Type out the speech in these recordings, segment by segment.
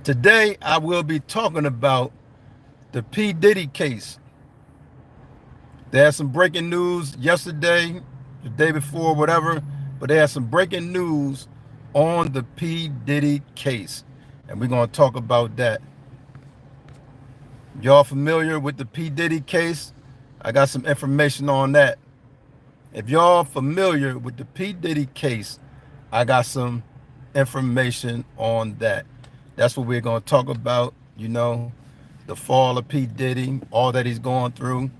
Today, I will be talking about the P. Diddy case. There's some breaking news yesterday, the day before, whatever, but there's some breaking news on the P. Diddy case. And we're going to talk about that. Y'all familiar with the P. Diddy case? I got some information on that. If y'all familiar with the P. Diddy case, I got some information on that. That's what we're going to talk about, the fall of P. Diddy, all that he's going through,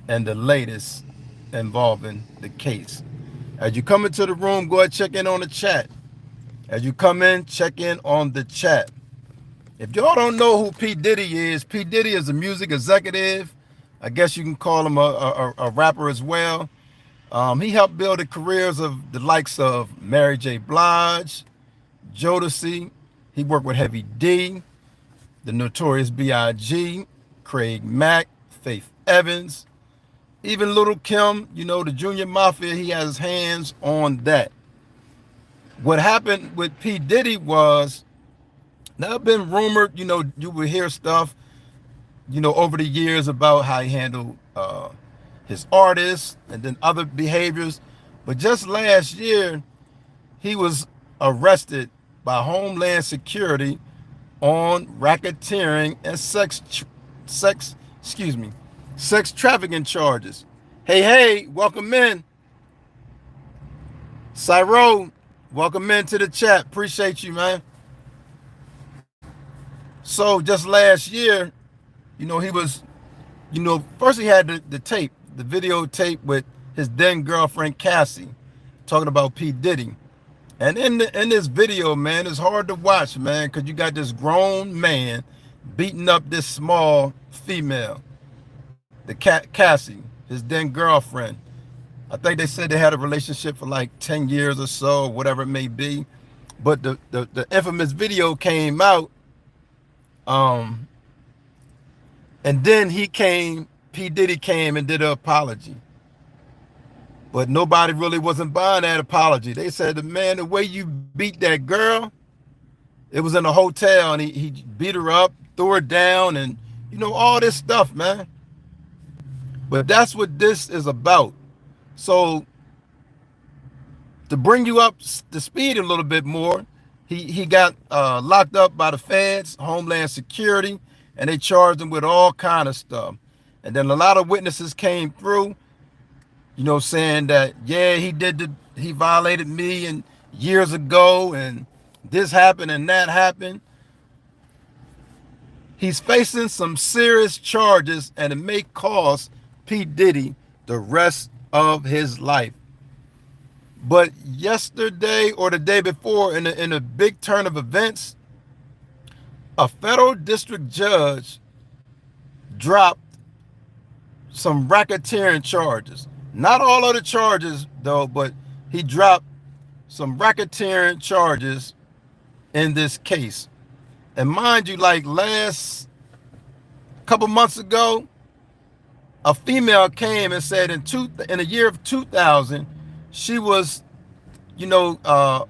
and the latest involving the case. As you come into the room, go ahead and check in on the chat. As you come in, check in on the chat. If y'all don't know who P. Diddy is, P. Diddy is a music executive. I guess you can call him a rapper as well. He helped build the careers of the likes of Mary J. Blige, Jodeci. He worked with Heavy D, the Notorious B.I.G., Craig Mack, Faith Evans, even Little Kim, the Junior Mafia. He has his hands on that. What happened with P. Diddy was, now been rumored, you would hear stuff, over the years about how he handled his artists and then other behaviors. But just last year, he was arrested by Homeland Security on racketeering and sex trafficking charges. Hey, welcome in. Cyro, welcome into the chat. Appreciate you, man. So just last year, he was, first he had the tape, the videotape with his then girlfriend Cassie, talking about P. Diddy. And in this video, man, it's hard to watch, man, because you got this grown man beating up this small female, the Cassie, his then girlfriend. I think they said they had a relationship for like 10 years or so, whatever it may be. But the infamous video came out. And then P. Diddy came and did an apology. But nobody really wasn't buying that apology. They said, man, the way you beat that girl, it was in a hotel and he beat her up, threw her down, and all this stuff, man. But that's what this is about. So to bring you up to speed a little bit more, he got locked up by the feds, Homeland Security, and they charged him with all kind of stuff. And then a lot of witnesses came through, saying that, yeah, he violated me and years ago, and this happened and that happened. He's facing some serious charges, and it may cost P. Diddy the rest of his life. But yesterday or the day before, in a big turn of events, a federal district judge dropped some racketeering charges. Not all of the charges, though, but he dropped some racketeering charges in this case. And mind you, like last couple months ago, a female came and said in the year of 2000, she was,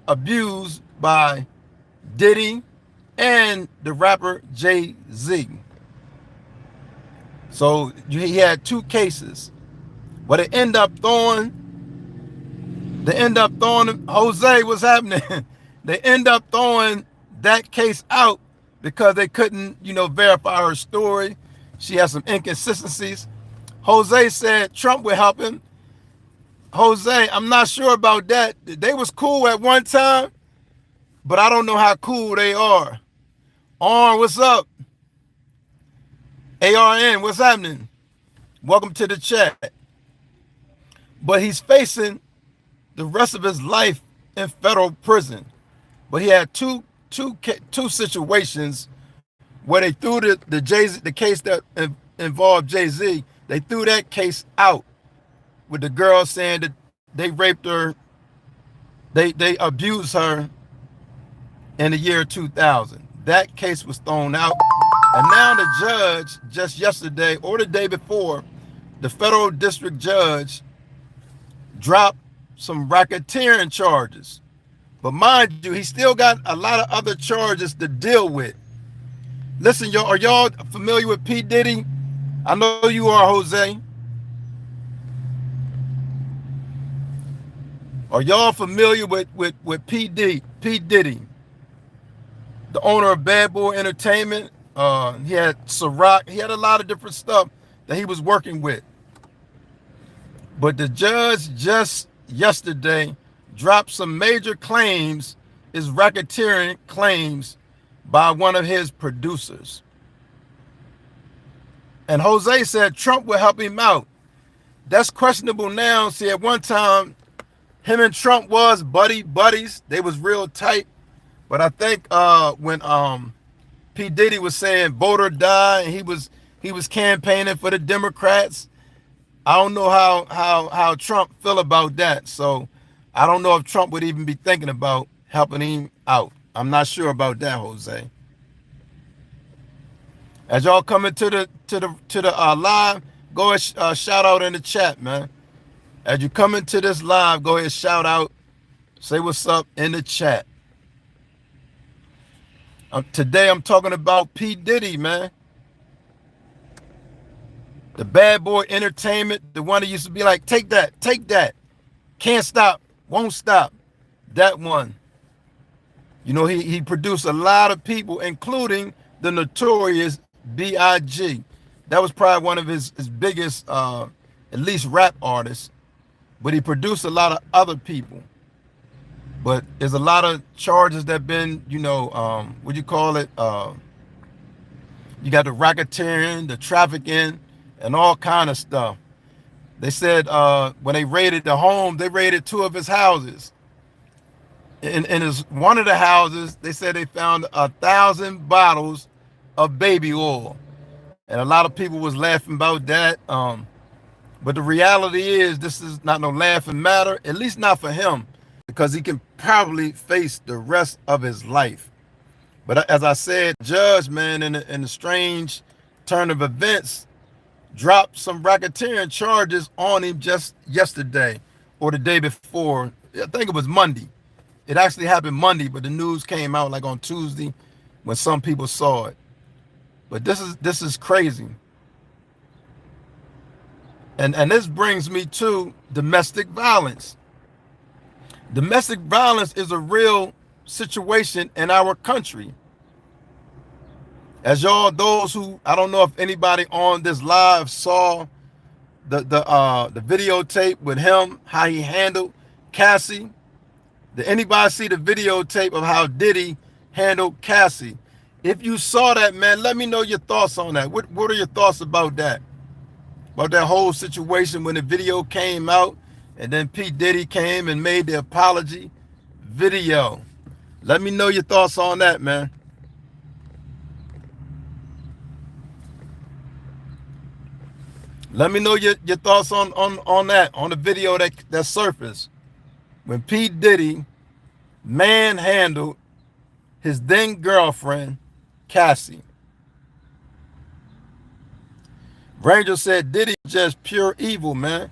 abused by Diddy and the rapper Jay-Z. So he had two cases. But they end up throwing Jose, what's happening? They end up throwing that case out because they couldn't, verify her story. She has some inconsistencies. Jose said Trump would help him. Jose, I'm not sure about that. They was cool at one time, but I don't know how cool they are. Arn, what's up? ARN, what's happening? Welcome to the chat. But he's facing the rest of his life in federal prison. But he had two situations where they threw the case that involved Jay-Z. They threw that case out with the girl saying that they raped her, they abused her in the year 2000. That case was thrown out. And now the judge, just yesterday or the day before, the federal district judge dropped some racketeering charges. But mind you, he still got a lot of other charges to deal with. Listen, y'all, are y'all familiar with P. Diddy? I know you are, Jose. Are y'all familiar with P. Diddy, the owner of Bad Boy Entertainment? He had Ciroc. He had a lot of different stuff that he was working with. But the judge just yesterday dropped some major claims, is racketeering claims by one of his producers. And Jose said Trump will help him out. That's questionable now. See, at one time, him and Trump was buddies. They was real tight. But I think when P. Diddy was saying vote or die, and he was campaigning for the Democrats, I don't know how Trump feel about that. So I don't know if Trump would even be thinking about helping him out. I'm not sure about that, Jose. As y'all coming to the live, go ahead, shout out in the chat, man. As you come into this live, go ahead, shout out, say what's up in the chat. Today I'm talking about P. Diddy, man. The Bad Boy Entertainment, the one that used to be like, take that, can't stop, won't stop. That one. You know, he produced a lot of people, including the notorious B.I.G. That was probably one of his biggest, at least rap artists. But he produced a lot of other people. But there's a lot of charges that been, you know, what you call it? You got the racketeering, the trafficking, and all kind of stuff. They said when they raided the home, they raided two of his houses. In one of the houses, they said they found 1,000 bottles of baby oil. And a lot of people was laughing about that. But the reality is this is not no laughing matter, at least not for him, because he can probably face the rest of his life. But as I said, judge, man, in the strange turn of events, dropped some racketeering charges on him just yesterday or the day before. I think it was Monday. It actually happened Monday, but the news came out like on Tuesday when some people saw it. But this is crazy. And this brings me to domestic violence. Domestic violence is a real situation in our country. As y'all, those who, I don't know if anybody on this live saw the videotape with him, how he handled Cassie. Did anybody see the videotape of how Diddy handled Cassie? If you saw that, man, let me know your thoughts on that. What are your thoughts about that? About that whole situation when the video came out and then P. Diddy came and made the apology video. Let me know your thoughts on that, man. Let me know your thoughts on that, on the video that surfaced when P. Diddy manhandled his then girlfriend, Cassie. Ranger said Diddy is just pure evil, man.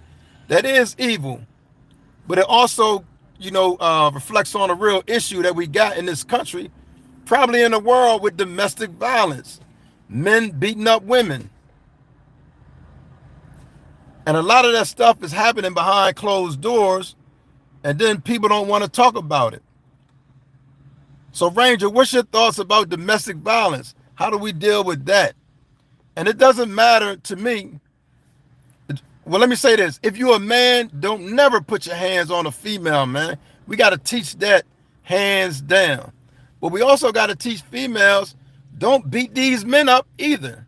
That is evil. But it also, you know, reflects on a real issue that we got in this country, probably in the world, with domestic violence. Men beating up women. And a lot of that stuff is happening behind closed doors, and then people don't want to talk about it. So, Ranger, what's your thoughts about domestic violence? How do we deal with that? And it doesn't matter to me. Well, let me say this. If you're a man, don't never put your hands on a female, man. We got to teach that hands down. But we also got to teach females, don't beat these men up either.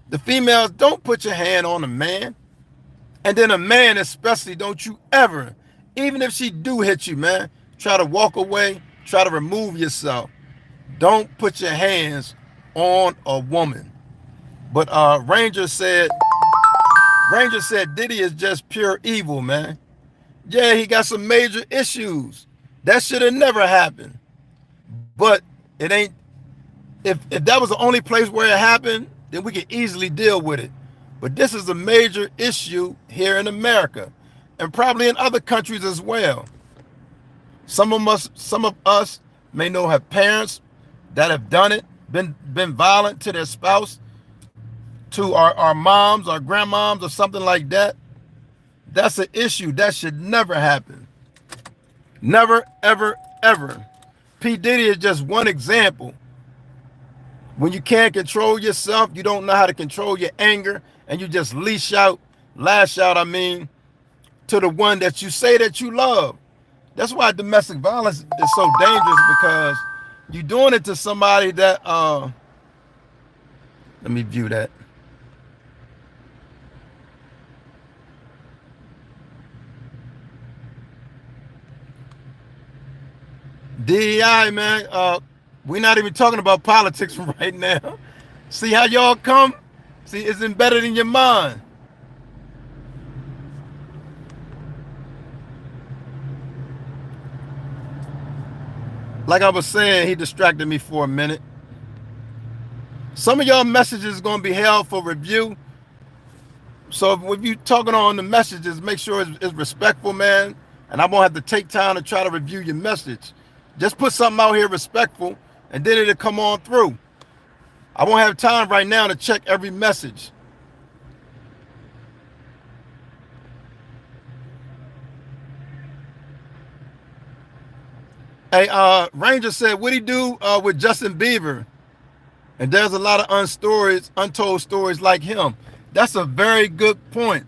The females, don't put your hand on a man. And then a man especially, don't you ever, even if she do hit you, man, try to walk away, try to remove yourself. Don't put your hands on a woman. But Ranger said Diddy is just pure evil, man. Yeah, he got some major issues. That should have never happened. But it ain't, if that was the only place where it happened, then we could easily deal with it. But this is a major issue here in America and probably in other countries as well. Some of us may know have parents that have done it, been violent to their spouse, to our moms, our grandmoms, or something like that, that's an issue. That should never happen. Never, ever, ever. P. Diddy is just one example. When you can't control yourself, you don't know how to control your anger, and you just lash out, to the one that you say that you love. That's why domestic violence is so dangerous, because you're doing it to somebody that, let me view that. DEI, man, we're not even talking about politics right now. See how y'all come? See, it's embedded in your mind. Like I was saying, he distracted me for a minute. Some of y'all messages is going to be held for review. So if you talking on the messages, make sure it's respectful, man. And I won't have to take time to try to review your message. Just put something out here respectful, and then it'll come on through. I won't have time right now to check every message. Hey, Ranger said, what'd he do with Justin Bieber? And there's a lot of untold stories like him. That's a very good point.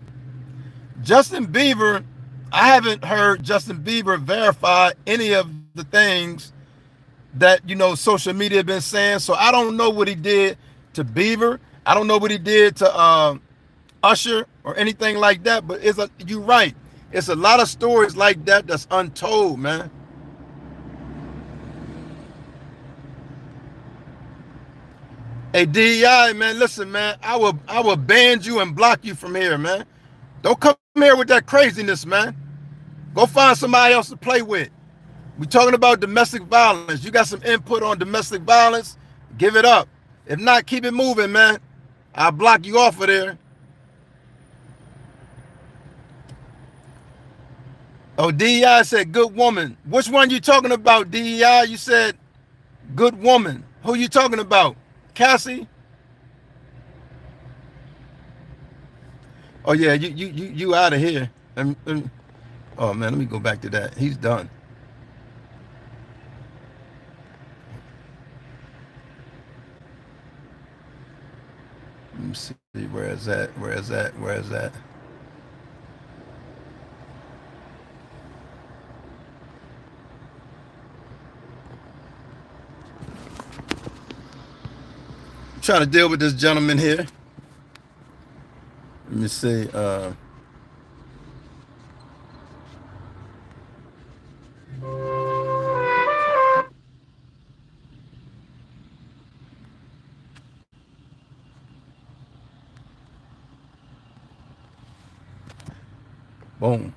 Justin Bieber, I haven't heard Justin Bieber verify any of the things that, social media have been saying. So I don't know what he did to Bieber. I don't know what he did to Usher or anything like that. But you're right. It's a lot of stories like that that's untold, man. Hey, DEI, man, listen, man, I will ban you and block you from here, man. Don't come here with that craziness, man. Go find somebody else to play with. We're talking about domestic violence. You got some input on domestic violence? Give it up. If not, keep it moving, man. I'll block you off of there. Oh, DEI said good woman. Which one you talking about, DEI? You said good woman. Who you talking about? Cassie? Oh yeah, you out of here. Oh man, let me go back to that. He's done. Let me see, where is that? I'm trying to deal with this gentleman here. Let me see. Boom.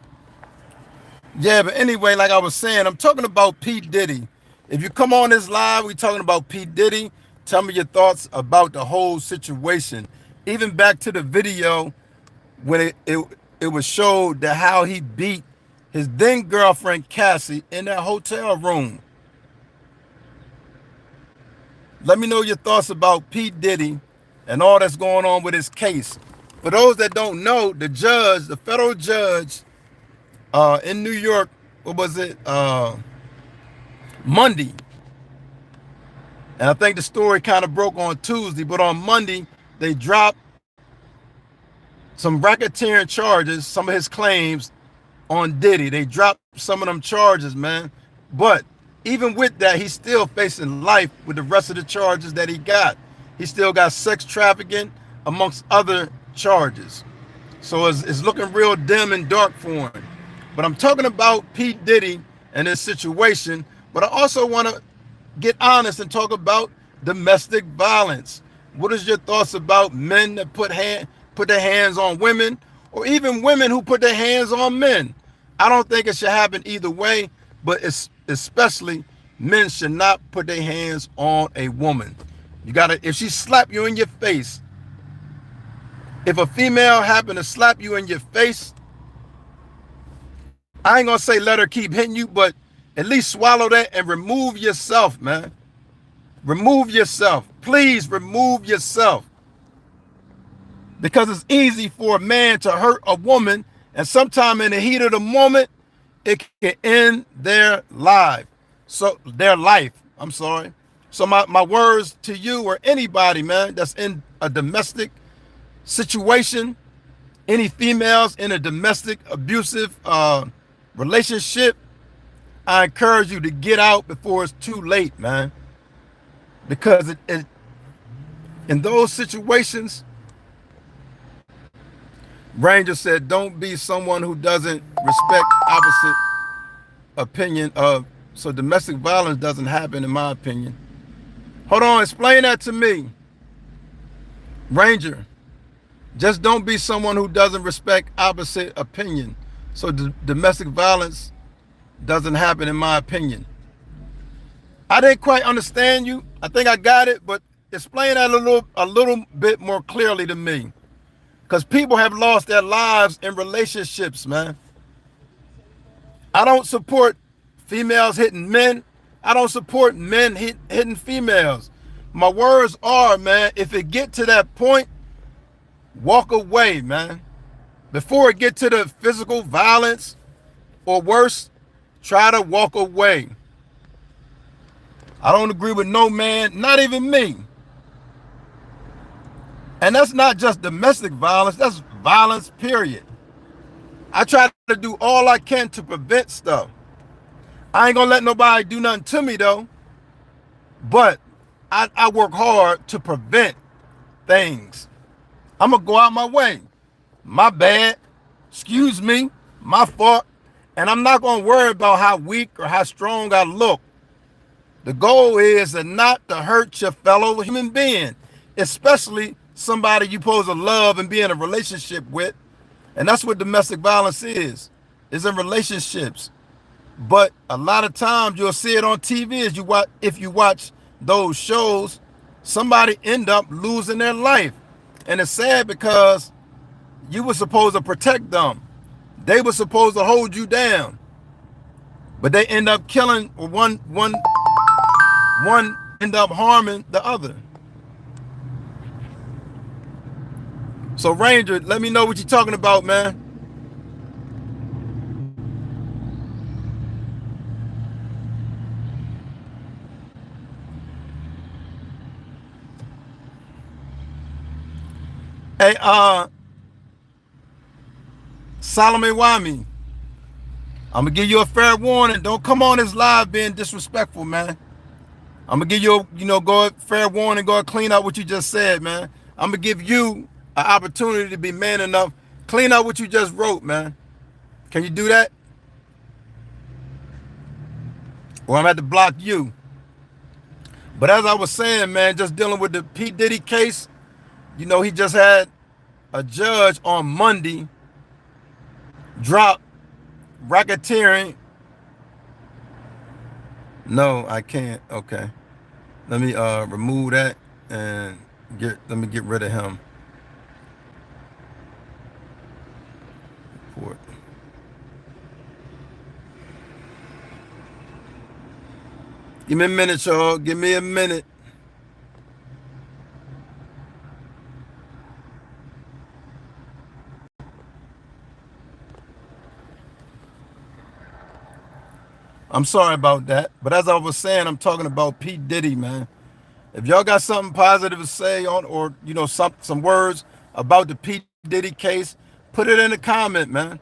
Yeah, but anyway, like I was saying, I'm talking about P. Diddy. If you come on this live, we're talking about P. Diddy. Tell me your thoughts about the whole situation. Even back to the video when it was showed that how he beat his then girlfriend Cassie in that hotel room. Let me know your thoughts about P. Diddy and all that's going on with his case. For those that don't know, the federal judge in New York, what was it? Monday. And I think the story kind of broke on Tuesday, but on Monday, they dropped some racketeering charges, some of his claims on Diddy. They dropped some of them charges, man. But even with that, he's still facing life with the rest of the charges that he got. He still got sex trafficking amongst other charges. So it's looking real dim and dark for him. But I'm talking about P. Diddy and his situation, but I also want to get honest and talk about domestic violence. What is your thoughts about men that put their hands on women, or even women who put their hands on men? I don't think it should happen either way, but especially men should not put their hands on a woman. If she slap you in your face, if a female happen to slap you in your face, I ain't gonna say let her keep hitting you, but at least swallow that and remove yourself, man. Remove yourself. Please remove yourself, because it's easy for a man to hurt a woman, and sometime in the heat of the moment, it can end their life. So their life. I'm sorry. So my words to you or anybody, man, that's in a domestic situation, any females in a domestic abusive relationship, I encourage you to get out before it's too late, man. Because in those situations, Ranger said, don't be someone who doesn't respect opposite opinion of. So domestic violence doesn't happen, in my opinion. Hold on, explain that to me, Ranger. Just don't be someone who doesn't respect opposite opinion. So domestic violence doesn't happen, in my opinion. I didn't quite understand you. I think I got it, but explain that a little bit more clearly to me. Because people have lost their lives in relationships, man. I don't support females hitting men. I don't support men hitting females. My words are, man, if it get to that point, walk away, man. Before it get to the physical violence or worse, try to walk away. I don't agree with no man, not even me. And that's not just domestic violence, that's violence, period. I try to do all I can to prevent stuff. I ain't gonna let nobody do nothing to me though. But I work hard to prevent things. I'm gonna go out my way. My bad. Excuse me. My fault. And I'm not gonna worry about how weak or how strong I look. The goal is not to hurt your fellow human being, especially somebody you supposed to love and be in a relationship with. And that's what domestic violence is in relationships. But a lot of times you'll see it on TV if you watch those shows, somebody end up losing their life. And it's sad because you were supposed to protect them. They were supposed to hold you down. But they end up killing one end up harming the other. So Ranger, let me know what you're talking about, man. Hey, Solomon Wami, I'm gonna give you a fair warning. Don't come on this live being disrespectful, man. I'm gonna give you go fair warning, go clean out what you just said, man. I'm gonna give you an opportunity to be man enough, clean out what you just wrote, man. Can you do that? Or I'm gonna have to block you. But as I was saying, man, just dealing with the P. Diddy case, he just had a judge on Monday drop racketeering. No, I can't. Okay. Let me remove that and let me get rid of him. Report. Give me a minute, y'all. Give me a minute. I'm sorry about that. But as I was saying, I'm talking about P. Diddy, man. If y'all got something positive to say on, or some words about the P. Diddy case, put it in the comment, man.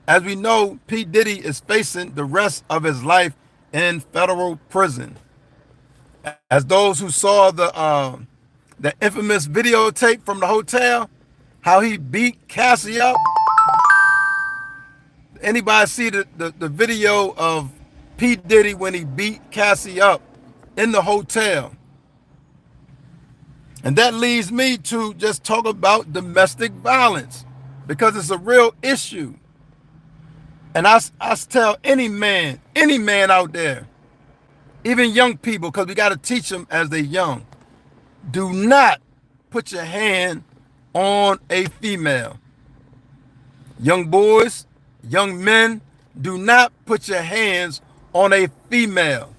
As we know, P. Diddy is facing the rest of his life in federal prison. As those who saw the infamous videotape from the hotel, how he beat Cassie up. Anybody see the video of P. Diddy when he beat Cassie up in the hotel? And that leads me to just talk about domestic violence, because it's a real issue. And I tell any man out there, even young people, because we got to teach them as they're young, do not put your hand on a female. Young boys, young men, do not put your hands on a female.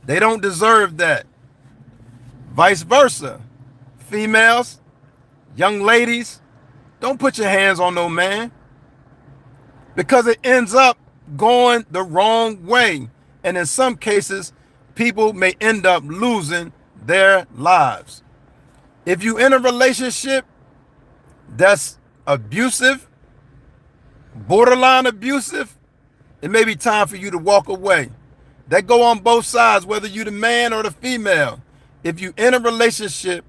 They don't deserve that. Vice versa. Females, young ladies, don't put your hands on no man, because it ends up going the wrong way. And in some cases, people may end up losing their lives. If you in a relationship that's abusive, borderline abusive, it may be time for you to walk away. That go on both sides, whether you the man or the female. If you in a relationship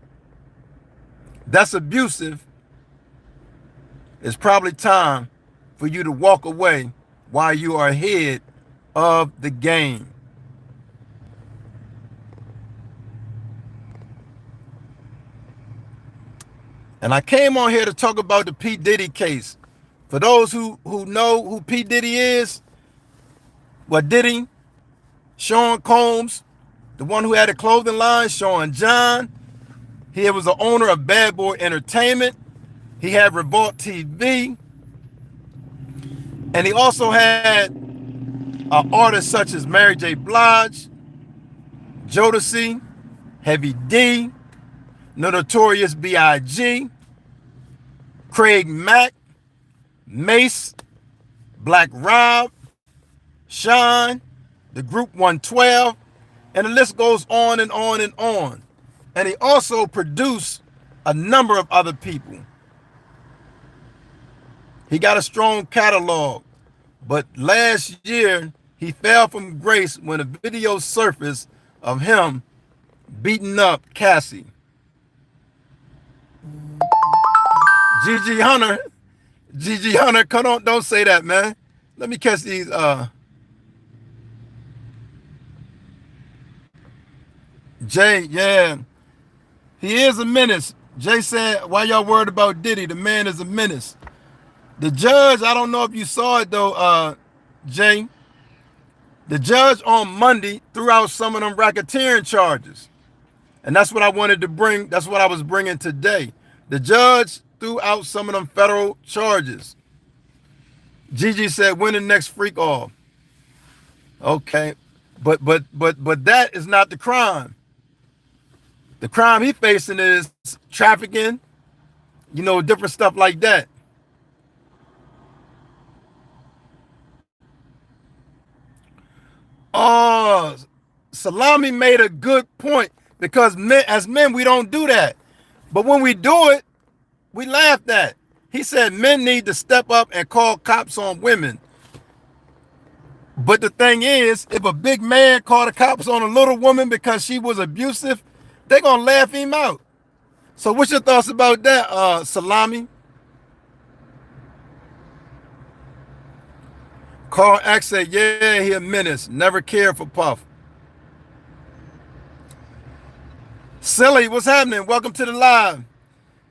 that's abusive, it's probably time for you to walk away while you are ahead of the game. And I came on here to talk about the P. Diddy case. For those who know who P. Diddy is, Diddy, Sean Combs, the one who had a clothing line, Sean John. He was the owner of Bad Boy Entertainment. He had Revolt TV. And he also had artists such as Mary J. Blige, Jodeci, Heavy D, Notorious B.I.G., Craig Mack, Mace, Black Rob, Shine, the Group 112, and the list goes on and on and on. And he also produced a number of other people. He got a strong catalog, but last year he fell from grace when a video surfaced of him beating up Cassie. Gigi Hunter, come on, don't say that, man. Let me catch these. Jay, yeah, he is a menace. Jay said, why y'all worried about Diddy? The man is a menace. The judge, I don't know if you saw it though, Jay. The judge on Monday threw out some of them racketeering charges. And that's what I wanted to bring. That's what I was bringing today. The judge threw out some of them federal charges. Gigi said, when the next freak off? Okay. But that is not the crime. The crime he facing is trafficking, different stuff like that. Oh, Salami made a good point, because as men, we don't do that. But when we do it, we laughed at. He said men need to step up and call cops on women. But the thing is, if a big man called the cops on a little woman because she was abusive, they're going to laugh him out. So what's your thoughts about that, Salami? Carl X said, yeah, he a menace. Never cared for Puff. Silly, what's happening? Welcome to the live.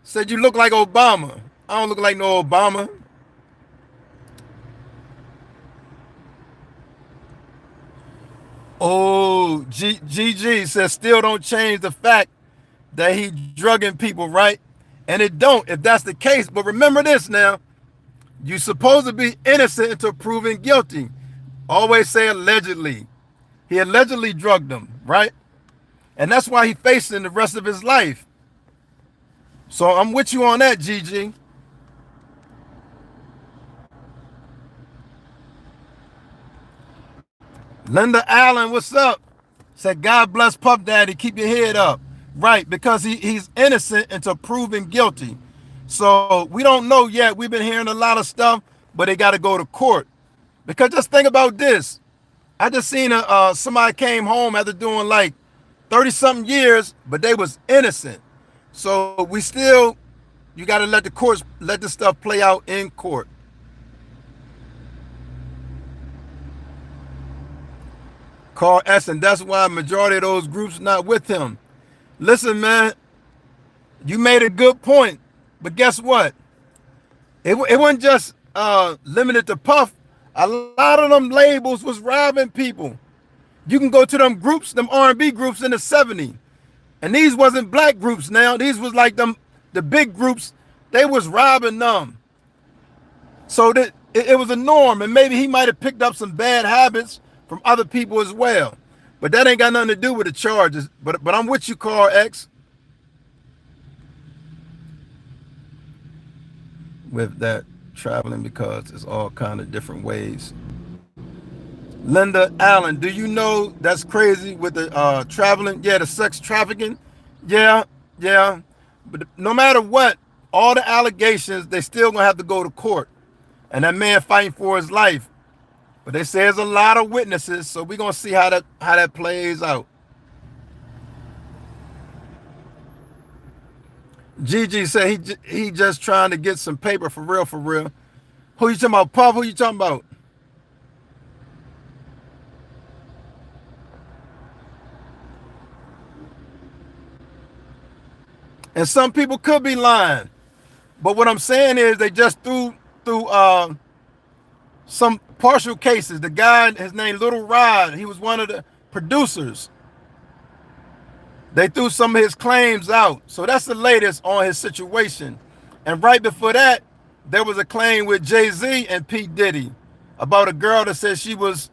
Said you look like Obama. I don't look like no Obama. Oh, GG says still don't change the fact that he drugging people, right? And it don't, if that's the case. But remember this now. You're supposed to be innocent until proven guilty. Always say allegedly. He allegedly drugged them, right? And that's why he's facing the rest of his life. So I'm with you on that, GG. Linda Allen, what's up? Said, God bless Puff Daddy, keep your head up. Right, because he's innocent until proven guilty. So we don't know yet. We've been hearing a lot of stuff, but they got to go to court. Because just think about this. I just seen somebody came home after doing like 30-something years, but they was innocent. So you got to let the courts, let this stuff play out in court. Carl S. And that's why a majority of those groups not with him. Listen, man, you made a good point. But guess what? It wasn't just limited to Puff. A lot of them labels was robbing people. You can go to them groups, them R&B groups in the 70s. And these wasn't black groups now. These was like the big groups. They was robbing them. So that it was a norm. And maybe he might have picked up some bad habits from other people as well. But that ain't got nothing to do with the charges. But I'm with you, Carl X, with that traveling because it's all kind of different ways. Linda Allen, do you know that's crazy with the traveling? Yeah, the sex trafficking. Yeah, yeah. But no matter what, all the allegations, they still gonna have to go to court. And that man fighting for his life. But they say there's a lot of witnesses, so we're gonna see how that plays out. Gigi said he just trying to get some paper for real, for real. Who you talking about, Puff? Who you talking about? And some people could be lying, but what I'm saying is they just threw some partial cases. The guy, his name Little Rod, he was one of the producers. They threw some of his claims out. So that's the latest on his situation. And right before that, there was a claim with Jay-Z and P. Diddy about a girl that said she was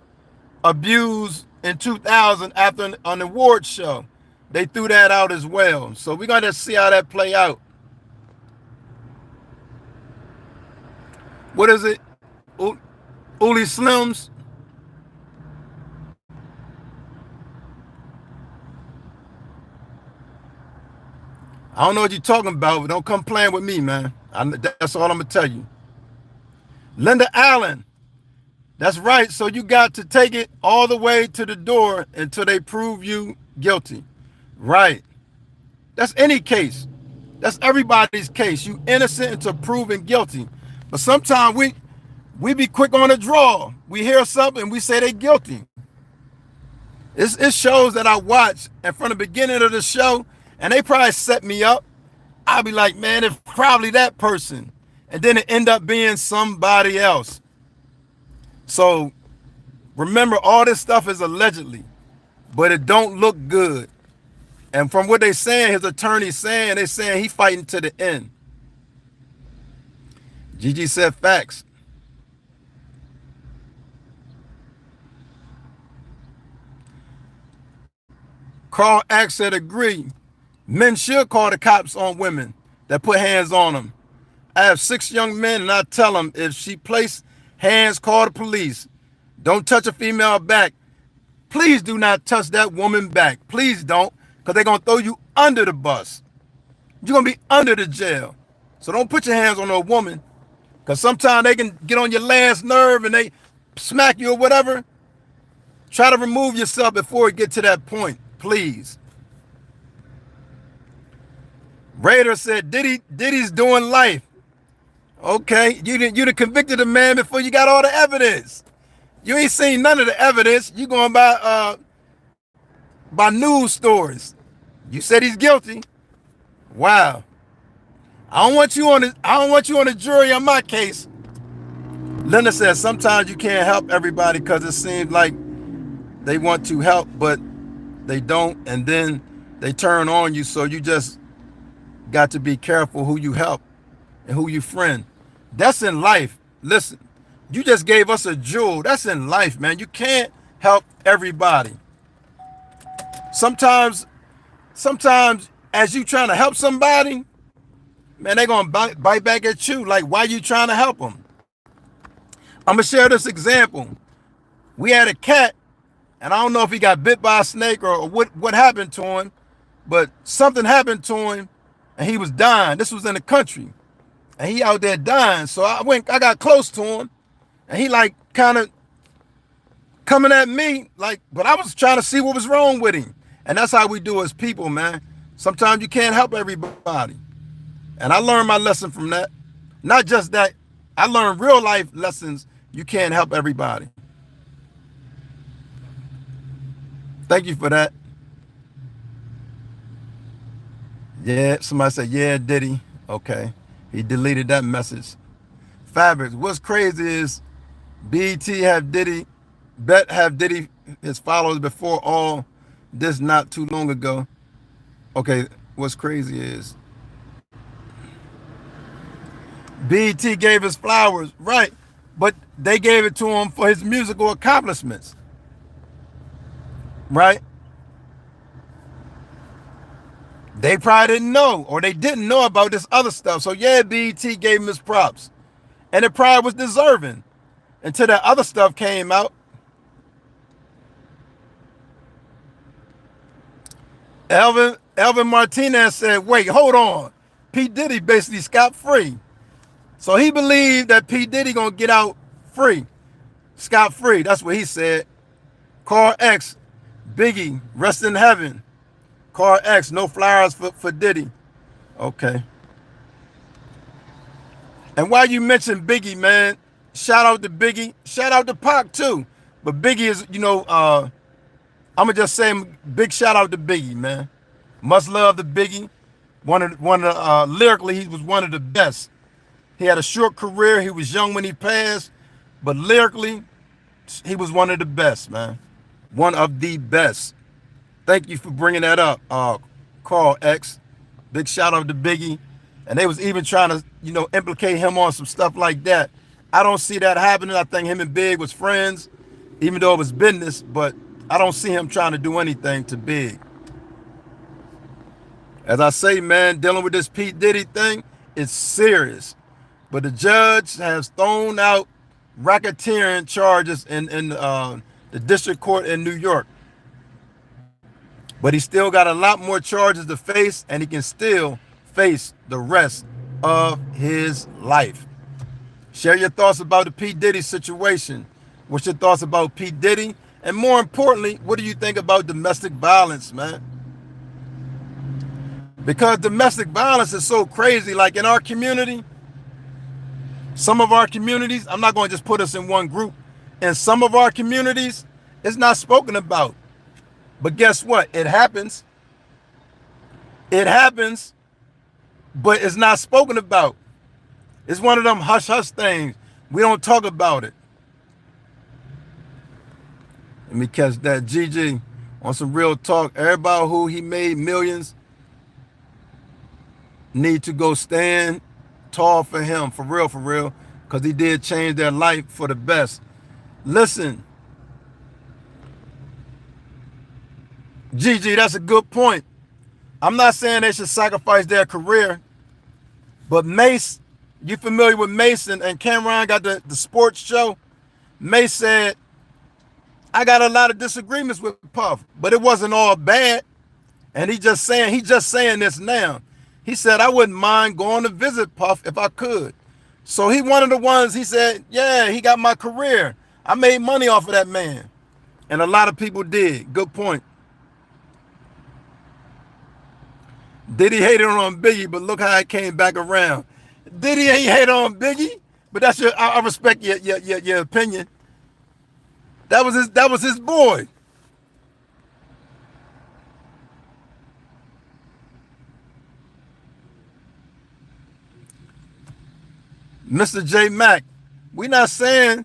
abused in 2000 after an award show. They threw that out as well. So we're going to see how that play out. What is it? Uli Slims? I don't know what you're talking about, but don't come playing with me, man. That's all I'm going to tell you. Linda Allen. That's right. So you got to take it all the way to the door until they prove you guilty. Right. That's any case. That's everybody's case. You innocent until proven guilty. But sometimes we be quick on the draw. We hear something, we say they guilty. It's shows that I watch, and from the beginning of the show, and they probably set me up, I'll be like, man, it's probably that person. And then it end up being somebody else. So remember, all this stuff is allegedly, but it don't look good. And from what they saying, his attorney's saying, they saying he fighting to the end. Gigi said facts. Carl Axe said agree. Men should call the cops on women that put hands on them. I have 6 young men and I tell them if she place hands, call the police. Don't touch a female back. Please do not touch that woman back. Please don't, because they're going to throw you under the bus. You're going to be under the jail. So don't put your hands on a woman, because sometimes they can get on your last nerve and they smack you or whatever. Try to remove yourself before it get to that point, please. Raider said Diddy's doing life. Okay, you done convicted a man before you got all the evidence. You ain't seen none of the evidence. You going by news stories. You said he's guilty. Wow. I don't want you on the jury on my case. Linda says sometimes you can't help everybody because it seems like they want to help, but they don't, and then they turn on you. So you just got to be careful who you help and who you friend. That's in life. Listen, you just gave us a jewel. That's in life, man. You can't help everybody. Sometimes as you trying to help somebody, man, they gonna bite back at you. Like, why you trying to help them? I'm gonna share this example. We had a cat, and I don't know if he got bit by a snake or what happened to him, but something happened to him, and he was dying. This was in the country, and he out there dying. So I got close to him, and he like kind of coming at me, like, but I was trying to see what was wrong with him. And that's how we do as people, man. Sometimes you can't help everybody. And I learned my lesson from that. Not just that, I learned real life lessons. You can't help everybody. Thank you for that. Yeah, somebody said, yeah, Diddy. Okay. He deleted that message. Fabrics. What's crazy is BET have Diddy his followers before all this not too long ago. Okay, what's crazy is BET gave his flowers, right, but they gave it to him for his musical accomplishments. right? They probably didn't know, or they didn't know about this other stuff. So yeah, BET gave him his props, and it probably was deserving until that other stuff came out. Elvin Martinez said, "Wait, hold on. P Diddy basically scot free, so he believed that P Diddy gonna get out free, scot free. That's what he said." Carl X, Biggie, rest in heaven. Carl X, no flowers for Diddy. Okay. And while you mention Biggie, man, shout out to Biggie. Shout out to Pac too. But Biggie is, I'm gonna just say big shout out to Biggie, man. Much love to Biggie. Lyrically, he was one of the best. He had a short career. He was young when he passed, but lyrically, he was one of the best, man. One of the best. Thank you for bringing that up, Carl X. Big shout out to Biggie. And they was even trying to, implicate him on some stuff like that. I don't see that happening. I think him and Big was friends, even though it was business, but I don't see him trying to do anything to Big. As I say, man, dealing with this P. Diddy thing, it's serious. But the judge has thrown out racketeering charges in the district court in New York. But he still got a lot more charges to face, and he can still face the rest of his life. Share your thoughts about the P. Diddy situation. What's your thoughts about P. Diddy? And more importantly, what do you think about domestic violence, man? Because domestic violence is so crazy. Like in our community, some of our communities, I'm not going to just put us in one group. In some of our communities, it's not spoken about. But guess what? It happens. It happens, but it's not spoken about. It's one of them hush-hush things. We don't talk about it. Let me catch that. GG on some real talk. Everybody who he made millions need to go stand tall for him, for real, because he did change their life for the best. Listen, GG, that's a good point. I'm not saying they should sacrifice their career, but Mace, you familiar with Mason and Cameron got the sports show? Mace said, I got a lot of disagreements with Puff, but it wasn't all bad. And he just saying this now. He said, I wouldn't mind going to visit Puff if I could. So he one of the ones, he said, yeah, he got my career. I made money off of that man. And a lot of people did. Good point. Diddy hated on Biggie, but look how it came back around. Diddy ain't hate on Biggie, but that's I respect your opinion. That was his boy. Mr. J. Mack, we not saying,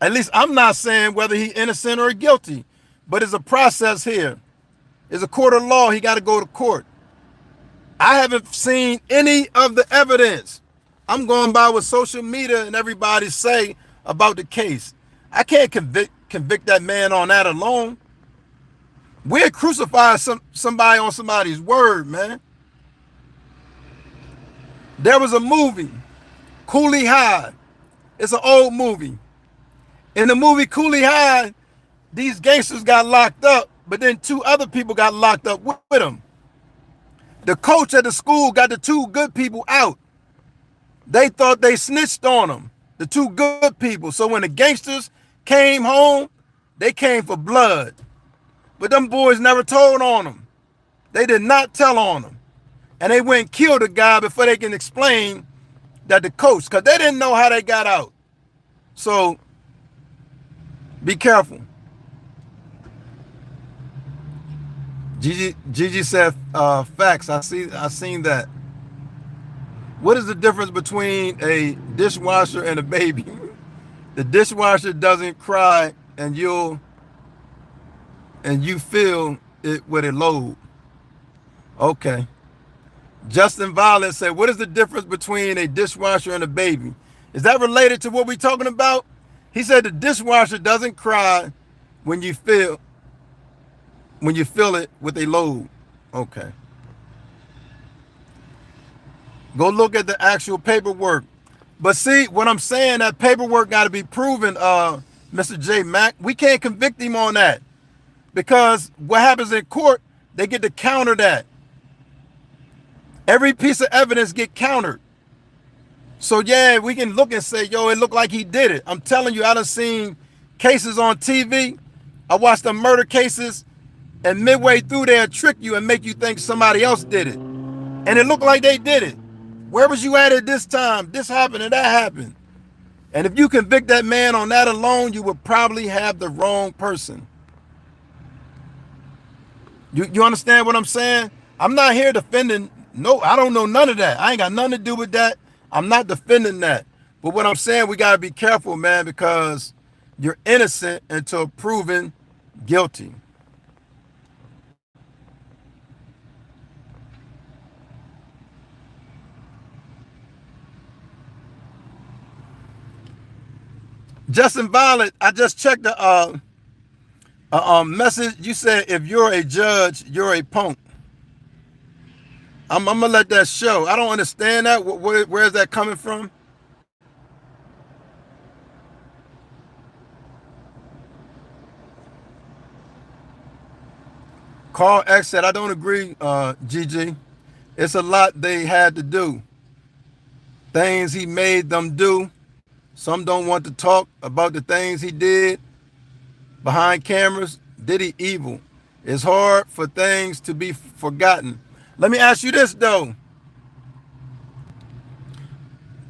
at least I'm not saying whether he innocent or guilty, but it's a process here. It's a court of law. He got to go to court. I haven't seen any of the evidence. I'm going by what social media and everybody say about the case. I can't convict that man on that alone. We'll crucify somebody on somebody's word, man. There was a movie, Cooley High. It's an old movie. In the movie Cooley High, these gangsters got locked up, but then two other people got locked up with them. The coach at the school got the two good people out. They thought they snitched on them, the two good people. So when the gangsters came home, they came for blood. But them boys never told on them. They did not tell on them. And they went and killed the guy before they can explain that the coach, because they didn't know how they got out. So be careful. Gigi said facts. I seen that. What is the difference between a dishwasher and a baby? The dishwasher doesn't cry, and you feel it with a load. Okay. Justin Violet said, what is the difference between a dishwasher and a baby? Is that related to what we're talking about? He said the dishwasher doesn't cry when you feel. when you fill it with a load. Okay. Go look at the actual paperwork. But see, what I'm saying, that paperwork got to be proven, Mr. J. Mack. We can't convict him on that because what happens in court, they get to counter that. Every piece of evidence get countered. So yeah, we can look and say, yo, it looked like he did it. I'm telling you, I done seen cases on TV. I watched the murder cases, and midway through they'll trick you and make you think somebody else did it. And it looked like they did it. Where was you at this time? This happened and that happened. And if you convict that man on that alone, you would probably have the wrong person. You understand what I'm saying? I'm not here defending. No, I don't know none of that. I ain't got nothing to do with that. I'm not defending that. But what I'm saying, we got to be careful, man, because you're innocent until proven guilty. Justin Violet, I just checked the message. You said if you're a judge, you're a punk. I'm gonna let that show. I don't understand that. Where is that coming from? Carl X said, I don't agree, GG. It's a lot they had to do. Things he made them do. Some don't want to talk about the things he did behind cameras. Diddy evil. It's hard for things to be forgotten. Let me ask you this, though.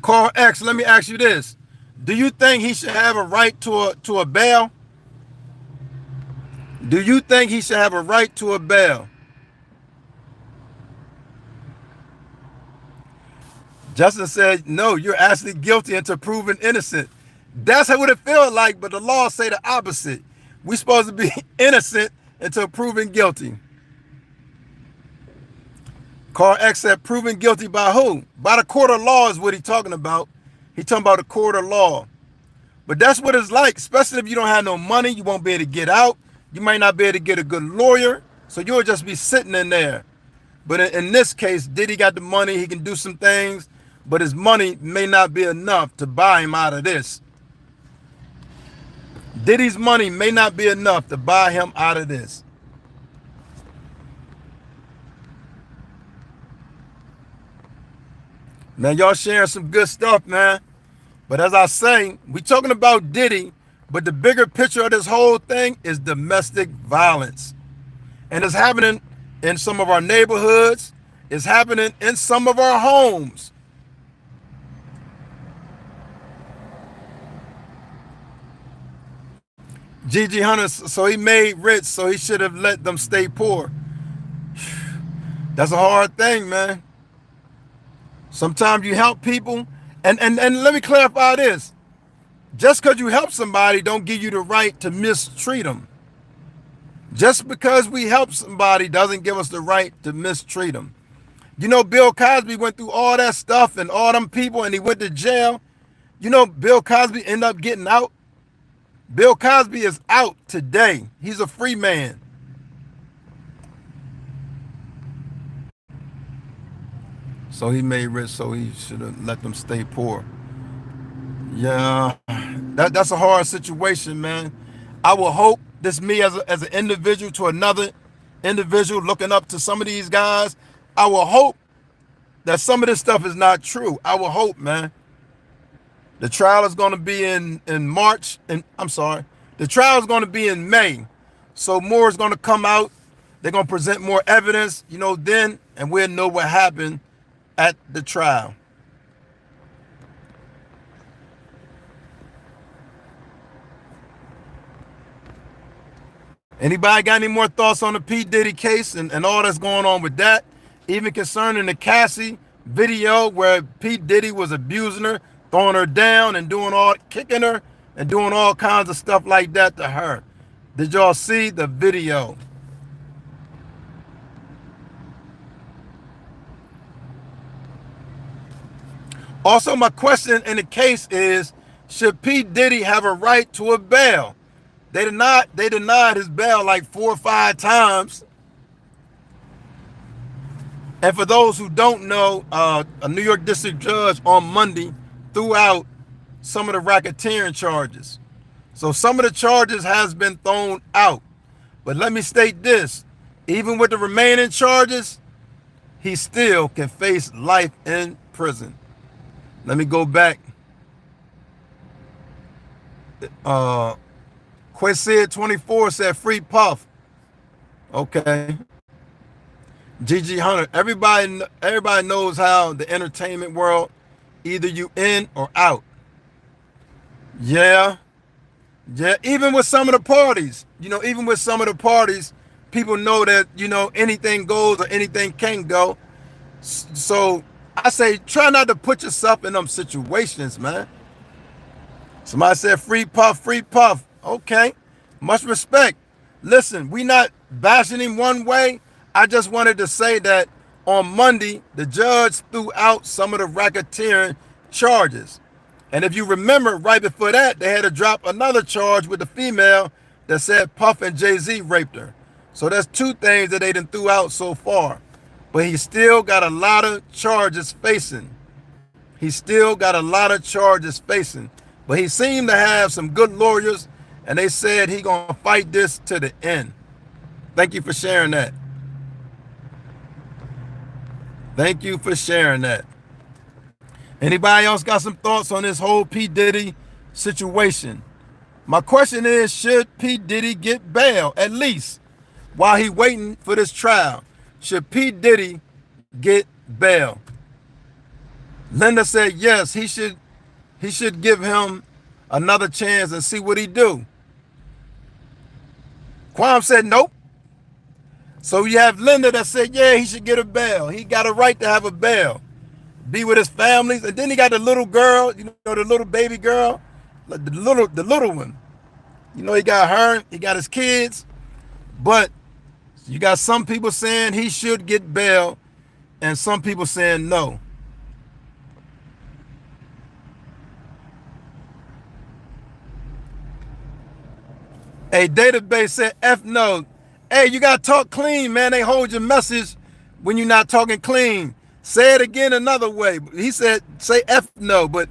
Carl X, let me ask you this. Do you think he should have a right to a bail? Do you think he should have a right to a bail? Justin said, no, you're actually guilty until proven innocent. That's what it feels like, but the law say the opposite. We're supposed to be innocent until proven guilty. Carl X said, proven guilty by who? By the court of law is what he's talking about. He's talking about the court of law. But that's what it's like, especially if you don't have no money, you won't be able to get out. You might not be able to get a good lawyer, so you'll just be sitting in there. But in this case, Diddy got the money, he can do some things, but his money may not be enough to buy him out of this. Diddy's money may not be enough to buy him out of this. Man, y'all sharing some good stuff, man. But as I say, we talking about Diddy, but the bigger picture of this whole thing is domestic violence. And it's happening in some of our neighborhoods. It's happening in some of our homes. Gigi Hunter, so he made rich, so he should have let them stay poor. That's a hard thing, man. Sometimes you help people, and let me clarify this. Just because you help somebody don't give you the right to mistreat them. Just because we help somebody doesn't give us the right to mistreat them. You know, Bill Cosby went through all that stuff and all them people, and he went to jail. You know, Bill Cosby ended up getting out. Bill Cosby is out today. He's a free man. So he made rich, so he should have let them stay poor. Yeah, that's a hard situation, man. I will hope this me as an individual to another individual looking up to some of these guys. I will hope that some of this stuff is not true. I will hope, man. The trial is going to be in March, and I'm sorry, the trial is going to be in May. So more is going to come out. They're going to present more evidence, you know, then, and we'll know what happened at the trial. Anybody got any more thoughts on the P. Diddy case and all that's going on with that? Even concerning the Cassie video where P. Diddy was abusing her, throwing her down and kicking her and doing all kinds of stuff like that to her. Did y'all see the video? Also, my question in the case is, should P. Diddy have a right to a bail? They denied his bail like 4 or 5 times. And for those who don't know, a New York district judge on Monday threw out some of the racketeering charges. So some of the charges has been thrown out. But let me state this, even with the remaining charges, he still can face life in prison. Let me go back. Quasid 24 said free Puff. Okay. GG Hunter. Everybody knows how the entertainment world, either you in or out. Yeah. Yeah. Even with some of the parties, people know that, anything goes or anything can go. So I say, try not to put yourself in them situations, man. Somebody said free Puff, free Puff. Okay. Much respect. Listen, we not bashing him one way. I just wanted to say that on Monday, the judge threw out some of the racketeering charges. And if you remember, right before that, they had to drop another charge with the female that said Puff and Jay-Z raped her. So that's 2 things that they done threw out so far. But he still got a lot of charges facing. But he seemed to have some good lawyers, and they said he gonna fight this to the end. Thank you for sharing that. Anybody else got some thoughts on this whole P. Diddy situation? My question is, should P. Diddy get bail at least while he waiting for this trial? Should P. Diddy get bail? Linda said yes, he should give him another chance and see what he do. Quam said nope. So you have Linda that said, yeah, he should get a bail. He got a right to have a bail. Be with his families. And then he got the little girl, the little baby girl, like the little one. He got her, he got his kids. But you got some people saying he should get bail and some people saying no. A database said F no. Hey, you got to talk clean, man. They hold your message when you're not talking clean. Say it again another way. He said, say F no, but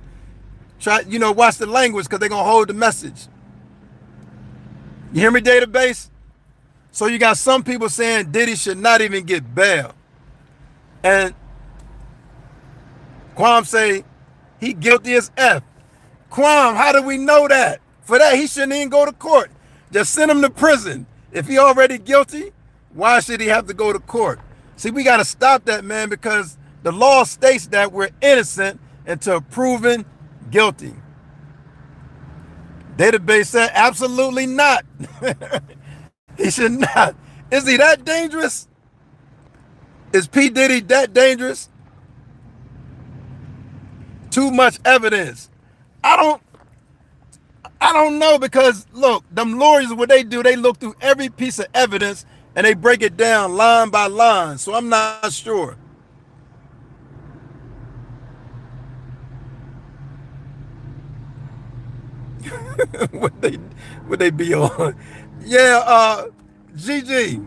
try, watch the language because they're going to hold the message. You hear me, database? So you got some people saying Diddy should not even get bail. And Quam say he guilty as F. Quam, how do we know that? For that, he shouldn't even go to court. Just send him to prison. If he already guilty, why should he have to go to court? See, we got to stop that, man, because the law states that we're innocent until proven guilty. Database said absolutely not. He should not. Is he that dangerous? Is P. Diddy that dangerous? Too much evidence. I don't know, because look, them lawyers, what they do, they look through every piece of evidence and they break it down line by line. So I'm not sure. Would they be on? Yeah, GG.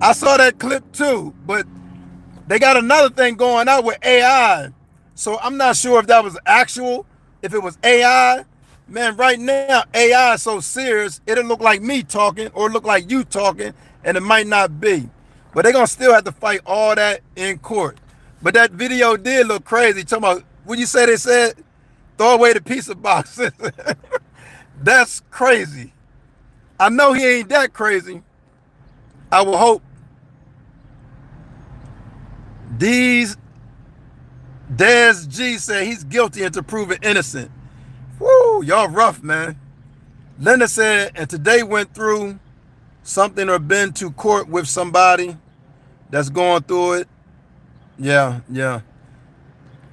I saw that clip too, but they got another thing going out with AI. So I'm not sure if that was actual, if it was AI. Man, right now, AI is so serious, it'll look like me talking or look like you talking, and it might not be. But they're going to still have to fight all that in court. But that video did look crazy. Talking about, what you say they said? Throw away the pizza boxes. That's crazy. I know he ain't that crazy. I will hope. Des G said he's guilty until proven innocent. Woo, y'all rough, man. Linda said, and today went through something or been to court with somebody that's going through it. Yeah.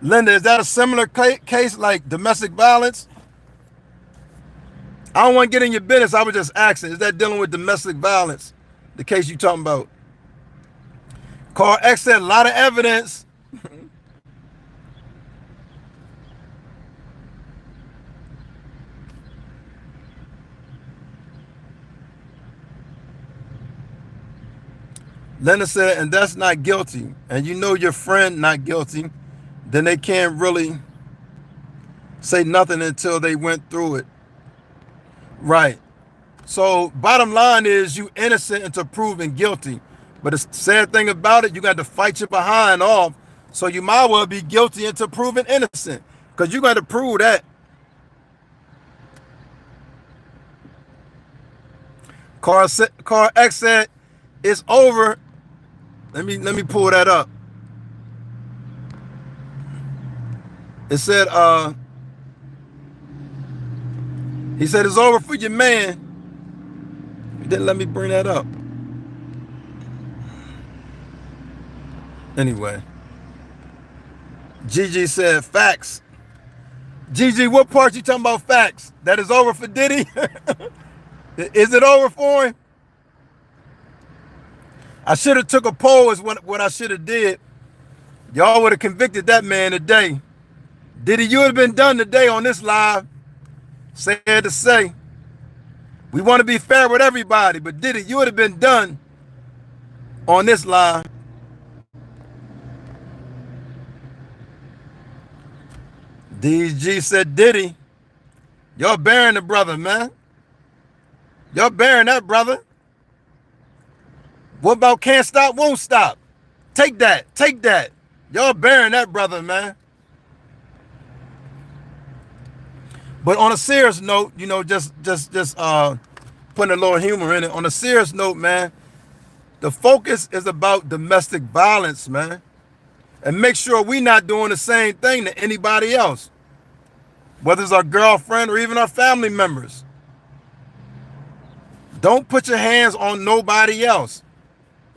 Linda, is that a similar case like domestic violence? I don't want to get in your business. I was just asking, is that dealing with domestic violence? The case you talking about? Carl X said a lot of evidence. Leonard said, and that's not guilty, and you know your friend not guilty, then they can't really say nothing until they went through it. Right. So bottom line is you innocent until proven guilty. But the sad thing about it, you got to fight your behind off. So you might well be guilty until proven innocent. Because you got to prove that. Carl X said, it's over. Let me pull that up. It said, he said it's over for your man. He didn't let me bring that up. Anyway, Gigi said facts. Gigi, what part you talking about facts? That is over for Diddy? Is it over for him? I should have took a poll is what I should have did. Y'all would have convicted that man today. Diddy, you would have been done today on this live. Sad to say. We want to be fair with everybody, but Diddy, you would have been done on this live. DG said, Diddy, y'all burying the brother, man. Y'all burying that brother. What about can't stop, won't stop? Take that, take that. Y'all burying that brother, man. But on a serious note, you know, just putting a little humor in it. On a serious note, man, the focus is about domestic violence, man. And make sure we're not doing the same thing to anybody else, whether it's our girlfriend or even our family members. Don't put your hands on nobody else,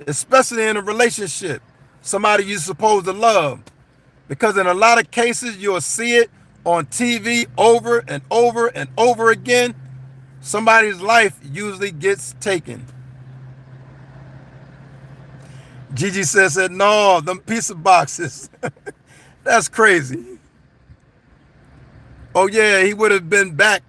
especially in a relationship, somebody you're supposed to love. Because in a lot of cases, you'll see it on TV over and over and over again. Somebody's life usually gets taken. Gigi said, no, them pizza boxes. That's crazy. Oh yeah, he would have been back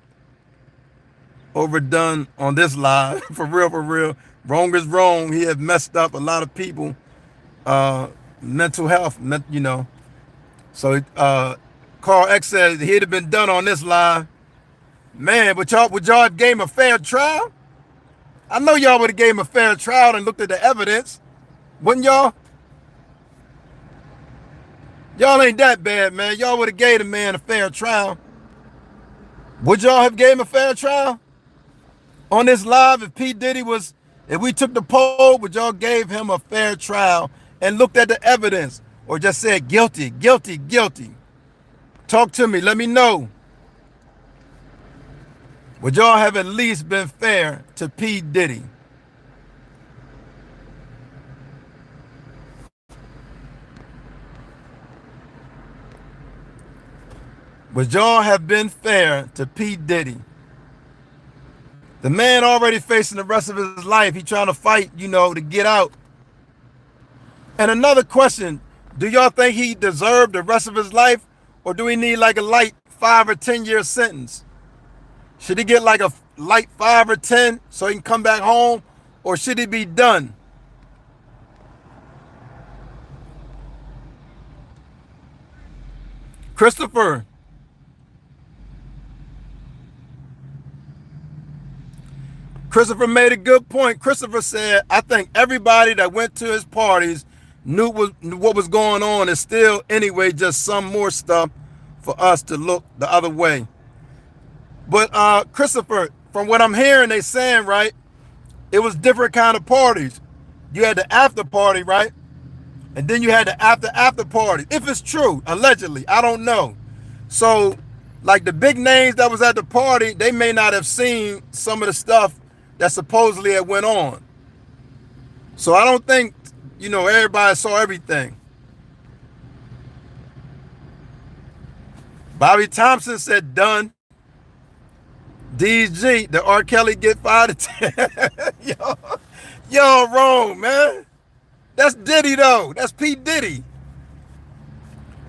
overdone on this live. For real, for real. Wrong is wrong. He had messed up a lot of people. Mental health, you know. So Carl X said he'd have been done on this live. Man, but would y'all have gave him a fair trial? I know y'all would have gave him a fair trial and looked at the evidence. Wouldn't y'all? Y'all ain't that bad, man. Y'all would have gave the man a fair trial. Would y'all have gave him a fair trial? On this live, if P. Diddy was, if we took the poll, would y'all gave him a fair trial and looked at the evidence? Or just said guilty, guilty, guilty? Talk to me, let me know. Would y'all have at least been fair to P. Diddy? Would y'all have been fair to P. Diddy? The man already facing the rest of his life. He trying to fight, you know, to get out. And another question, do y'all think he deserved the rest of his life? Or do he need like a light 5 or 10 year sentence? Should he get like a light 5 or 10 so he can come back home? Or should he be done? Christopher made a good point. Christopher said, I think everybody that went to his parties knew what was going on, and still anyway just some more stuff for us to look the other way. But Christopher, from what I'm hearing, they saying, right, it was different kind of parties. You had the after party, right? And then you had the after party. If it's true, allegedly, I don't know. So like the big names that was at the party, they may not have seen some of the stuff that supposedly had went on. So I don't think, you know, everybody saw everything. Bobby Thompson said done. DG, the R. Kelly get 5 to 10. Y'all wrong, man. That's Diddy though. That's P. Diddy.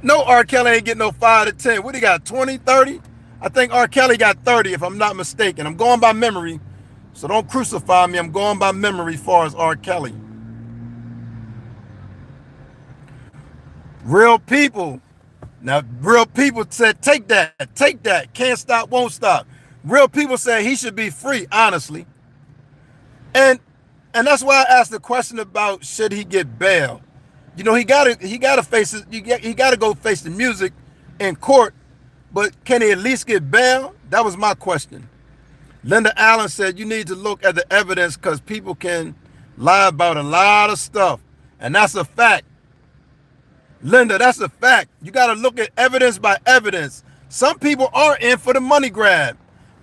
No, R. Kelly ain't getting no 5 to 10. What he got, 20, 30? I think R. Kelly got 30 if I'm not mistaken. I'm going by memory. So don't crucify me. I'm going by memory as far as R. Kelly. Real people. Now, real people said, take that, can't stop, won't stop. Real people said he should be free, honestly. And that's why I asked the question about should he get bail. You know, he gotta face it. He gotta go face the music in court. But can he at least get bail? That was my question. Linda Allen said you need to look at the evidence because people can lie about a lot of stuff, and that's a fact. Linda, that's a fact. You got to look at evidence by evidence. Some people are in for the money grab.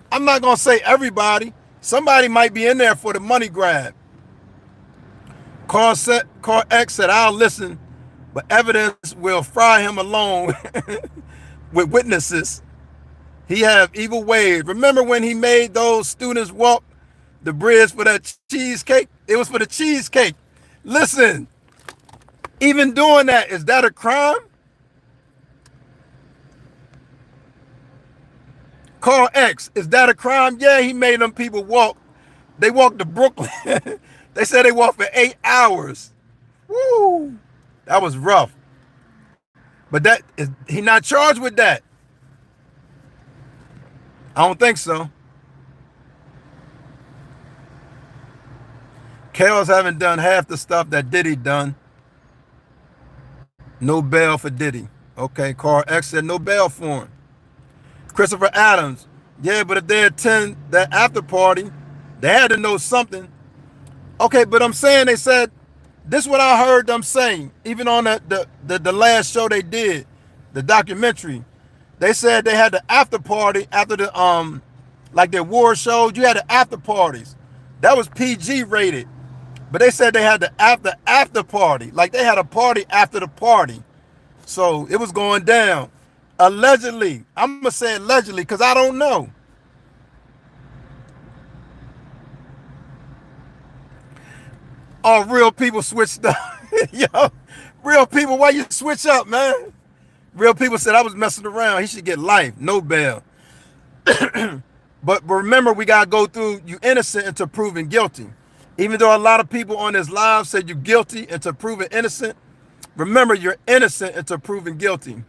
I'm not going to say everybody. Somebody might be in there for the money grab. Carl X said, I'll listen, but evidence will fry him alone with witnesses. He have evil ways. Remember when he made those students walk the bridge for that cheesecake? It was for the cheesecake. Listen, even doing that, is that a crime? Carl X, is that a crime? Yeah, he made them people walk. They walked to Brooklyn. They said they walked for 8 hours. Woo! That was rough. But that is he not charged with that? I don't think so. Kels haven't done half the stuff that Diddy done. No bail for Diddy. Okay, Carl X said no bail for him. Christopher Adams, yeah, but if they attend that after party, they had to know something. Okay, but I'm saying they said, this is what I heard them saying, even on the last show they did, the documentary. They said they had the after party after the like their war shows, you had the after parties. That was PG rated. But they said they had the after party. Like they had a party after the party. So it was going down. Allegedly. I'm going to say allegedly because I don't know. Oh, real people switched up. Yo, real people, why you switch up, man? Real people said I was messing around. He should get life, no bail. But remember, we got to go through you innocent until proven guilty. Even though a lot of people on this live said you're guilty until proven innocent, remember you're innocent until proven guilty.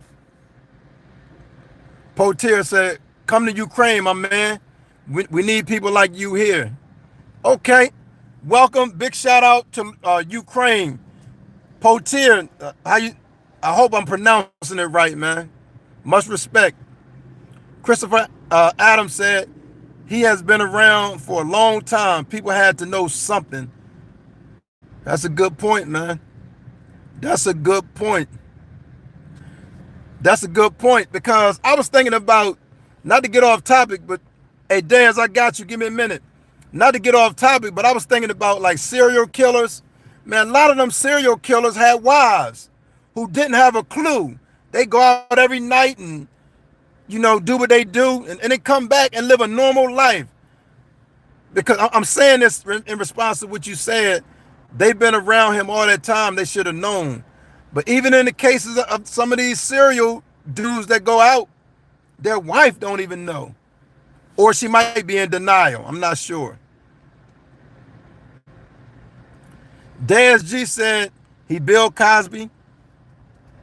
Potier said, come to Ukraine, my man. We need people like you here. Okay. Welcome. Big shout out to Ukraine. Potier, I hope I'm pronouncing it right, man. Much respect. Christopher Adams said, he has been around for a long time. People had to know something. That's a good point, man. That's a good point. That's a good point because I was thinking about, not to get off topic, but hey, Daz, I got you. Give me a minute. Not to get off topic, but I was thinking about like serial killers. Man, a lot of them serial killers had wives who didn't have a clue. They go out every night and, you know, do what they do and they come back and live a normal life. Because I'm saying this in response to what you said. They've been around him all that time. They should have known. But even in the cases of some of these serial dudes that go out, their wife don't even know. Or she might be in denial. I'm not sure. Daz G said he Bill Cosby,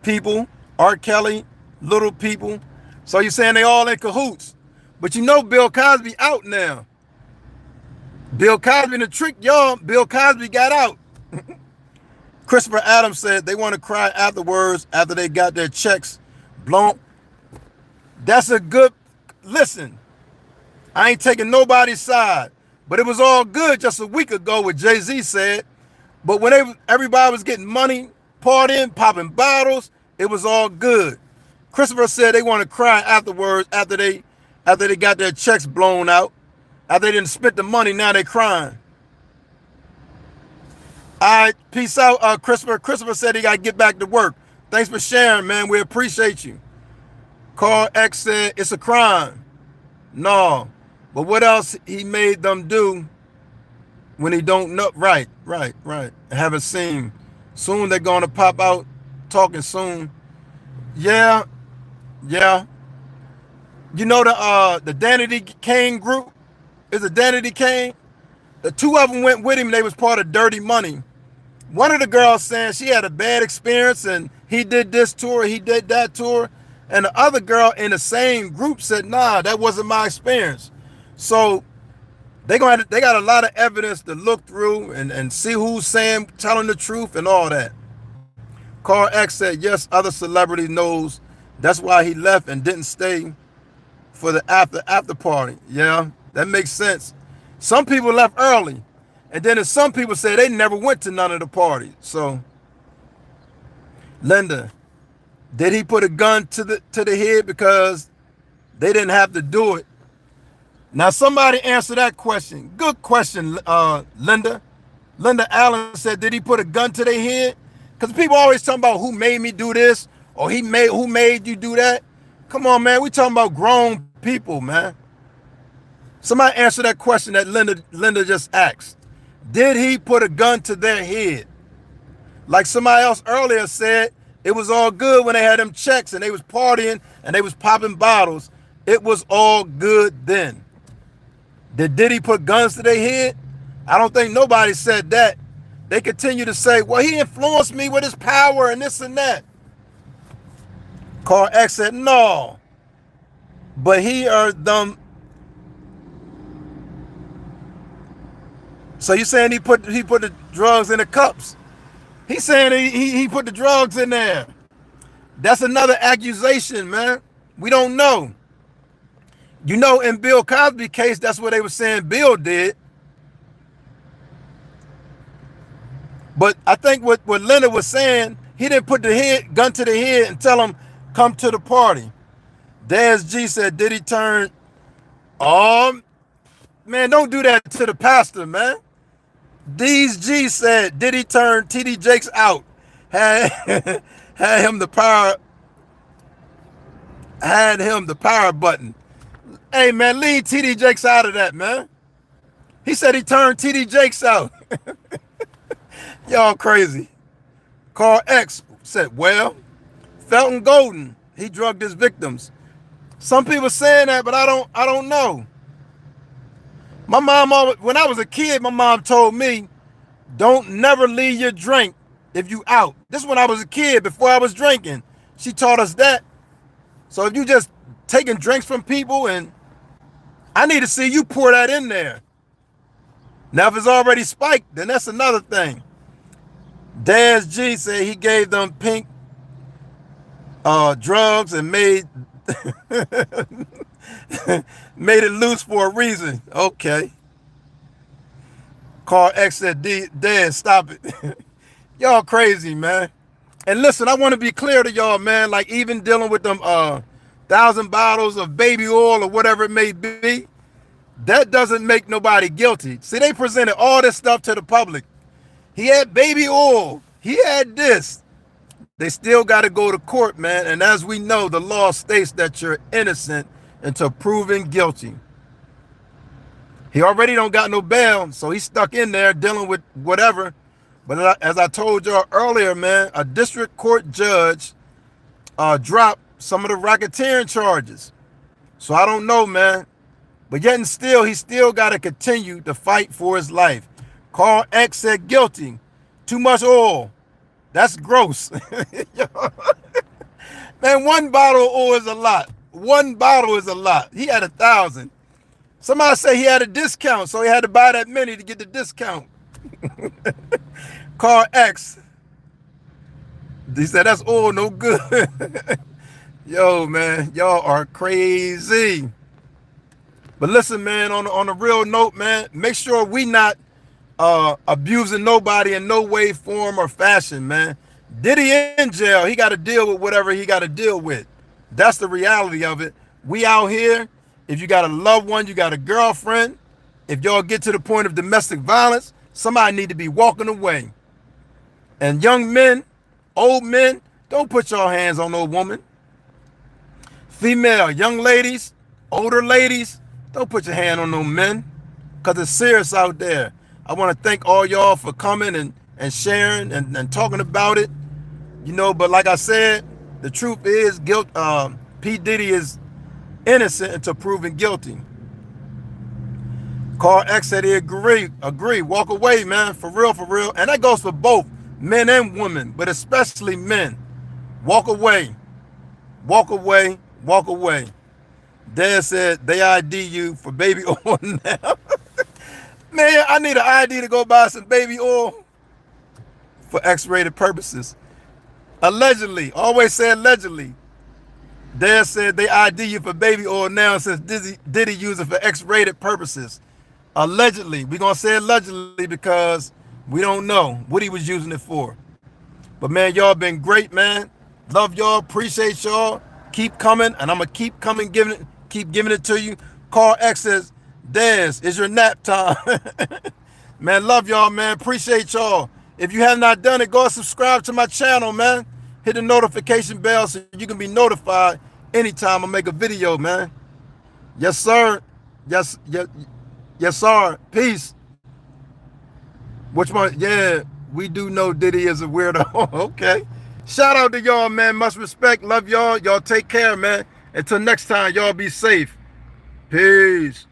people, R. Kelly, little people. So you're saying they all in cahoots. But you know Bill Cosby out now. Bill Cosby the trick, y'all. Bill Cosby got out. Christopher Adams said they want to cry afterwards after they got their checks blown. That's a good, listen, I ain't taking nobody's side, but it was all good just a week ago what Jay-Z said. But when everybody was getting money, partying, popping bottles, it was all good. Christopher said they want to cry afterwards after they got their checks blown out. After they didn't spend the money, now they crying. All right, peace out, Christopher. Christopher said he got to get back to work. Thanks for sharing, man. We appreciate you. Carl X said it's a crime. No, but what else he made them do when he don't know? Right. I haven't seen. Soon they're going to pop out talking soon. Yeah. You know the Danity Kane group? Is it Danity Kane? The two of them went with him. They was part of Dirty Money. One of the girls saying she had a bad experience and he did this tour, he did that tour. And the other girl in the same group said, nah, that wasn't my experience. So they got a lot of evidence to look through and see who's telling the truth and all that. Carl X said, yes, other celebrity knows. That's why he left and didn't stay for the after party. Yeah, that makes sense. Some people left early. And then some people say they never went to none of the parties. So, Linda, did he put a gun to the head because they didn't have to do it? Now, somebody answer that question. Good question, Linda. Linda Allen said, did he put a gun to their head? Because people always talking about who made me do this or who made you do that. Come on, man. We talking about grown people, man. Somebody answer that question that Linda just asked. Did he put a gun to their head? Like somebody else earlier said, it was all good when they had them checks and they was partying and they was popping bottles. It was all good then. Did Diddy put guns to their head? I don't think nobody said that. They continue to say, well, he influenced me with his power and this and that. Carl X said, no. But he or them. So you saying he put the drugs in the cups? He's saying he put the drugs in there. That's another accusation, man. We don't know. You know, in Bill Cosby's case, that's what they were saying Bill did. But I think what Leonard was saying, he didn't put the gun to the head and tell him, come to the party. Daz G said, did he turn? Man, don't do that to the pastor, man. D's G said, did he turn TD Jakes out? Had him the power button. Hey, man, leave TD Jakes out of that, man. He said he turned TD Jakes out. Y'all crazy. Carl X said, well, Felton Golden, he drugged his victims. Some people saying that, but I don't know. My mom always, when I was a kid, my mom told me, don't never leave your drink if you out. This is when I was a kid, before I was drinking. She taught us that. So if you just taking drinks from people, and I need to see you pour that in there. Now, if it's already spiked, then that's another thing. Daz G said he gave them pink drugs and made made it loose for a reason. Okay. Carl X said, Daz, stop it. Y'all crazy, man. And listen, I want to be clear to y'all, man. Like, even dealing with them 1,000 bottles of baby oil or whatever it may be, that doesn't make nobody guilty. See, they presented all this stuff to the public. He had baby oil. He had this. They still got to go to court, man. And as we know, the law states that you're innocent until proven guilty. He already don't got no bail, so he's stuck in there dealing with whatever. But as I told y'all earlier, man, a district court judge dropped some of the racketeering charges. So I don't know, man. But yet and still, he still got to continue to fight for his life. Carl X said guilty. Too much oil. That's gross. Man, one bottle of oil is a lot. One bottle is a lot. He had 1,000. Somebody say he had a discount, so he had to buy that many to get the discount. Carl X. He said, that's oil, no good. Yo, man, y'all are crazy. But listen, man, on a real note, man, make sure we not abusing nobody in no way, form, or fashion, man. Diddy in jail, he got to deal with whatever he got to deal with. That's the reality of it. We out here, if you got a loved one, you got a girlfriend, if y'all get to the point of domestic violence, somebody need to be walking away. And young men, old men, don't put your hands on no woman. Female, young ladies, older ladies, don't put your hand on no men, because it's serious out there. I want to thank all y'all for coming and sharing and talking about it. You know, but like I said, the truth is, P. Diddy is innocent until proven guilty. Carl X said he agree, walk away, man, for real. And that goes for both men and women, but especially men. Walk away, walk away, walk away. Dad said they ID you for baby oil now. Man, I need an ID to go buy some baby oil for X-rated purposes. Allegedly, always say allegedly. Dad said they ID you for baby oil now since Diddy use it for X-rated purposes. Allegedly. We're going to say allegedly because we don't know what he was using it for. But man, y'all been great, man. Love y'all. Appreciate y'all. Keep coming. And I'm going to keep coming, keep giving it to you. Carl X says, Daz, it's your nap time. Man, love y'all, man. Appreciate y'all. If you have not done it, go subscribe to my channel, man. Hit the notification bell so you can be notified anytime I make a video, man. Yes, sir. Yes, sir. Peace. Which one? Yeah, we do know Diddy is a weirdo. Okay. Shout out to y'all, man. Much respect. Love y'all. Y'all take care, man. Until next time, y'all be safe. Peace.